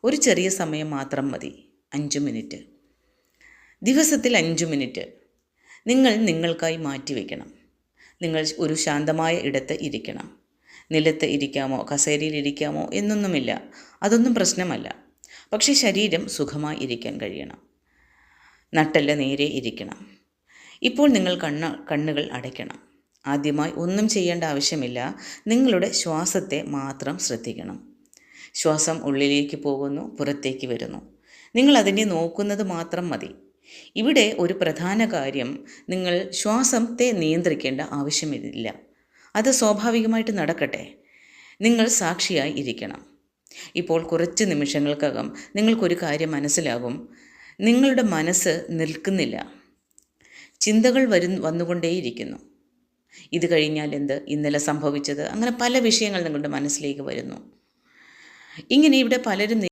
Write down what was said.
ഒരു ചെറിയ സമയം മാത്രം മതി, 5 മിനിറ്റ്. ദിവസത്തിൽ 5 മിനിറ്റ് നിങ്ങൾ നിങ്ങൾക്കായി മാറ്റിവെക്കണം. നിങ്ങൾ ഒരു ശാന്തമായ ഇടത്ത് ഇരിക്കണം. നിലത്ത് ഇരിക്കാമോ കസേരയിൽ ഇരിക്കാമോ എന്നൊന്നുമില്ല, അതൊന്നും പ്രശ്നമല്ല. പക്ഷേ ശരീരം സുഖമായി ഇരിക്കാൻ കഴിയണം. നട്ടെല്ല് നേരെ ഇരിക്കണം. ഇപ്പോൾ നിങ്ങൾ കണ്ണുകൾ അടയ്ക്കണം. ആദ്യമായി ഒന്നും ചെയ്യേണ്ട ആവശ്യമില്ല. നിങ്ങളുടെ ശ്വാസത്തെ മാത്രം ശ്രദ്ധിക്കണം. ശ്വാസം ഉള്ളിലേക്ക് പോകുന്നു, പുറത്തേക്ക് വരുന്നു. നിങ്ങൾ അതിനെ നോക്കുന്നത് മാത്രം മതി. ഇവിടെ ഒരു പ്രധാന കാര്യം, നിങ്ങൾ ശ്വാസത്തെ നിയന്ത്രിക്കേണ്ട ആവശ്യമില്ല. അത് സ്വാഭാവികമായിട്ട് നടക്കട്ടെ. നിങ്ങൾ സാക്ഷിയായി ഇരിക്കണം. ഇപ്പോൾ കുറച്ച് നിമിഷങ്ങൾക്കകം നിങ്ങൾക്കൊരു കാര്യം മനസ്സിലാകും. നിങ്ങളുടെ മനസ്സ് നിൽക്കുന്നില്ല. ചിന്തകൾ വന്നുകൊണ്ടേയിരിക്കുന്നു. ഇത് കഴിഞ്ഞാൽ എന്ത്, ഇന്നലെ സംഭവിച്ചത്, അങ്ങനെ പല വിഷയങ്ങൾ നിങ്ങളുടെ മനസ്സിലേക്ക് വരുന്നു. ഇങ്ങനെ ഇവിടെ പലരും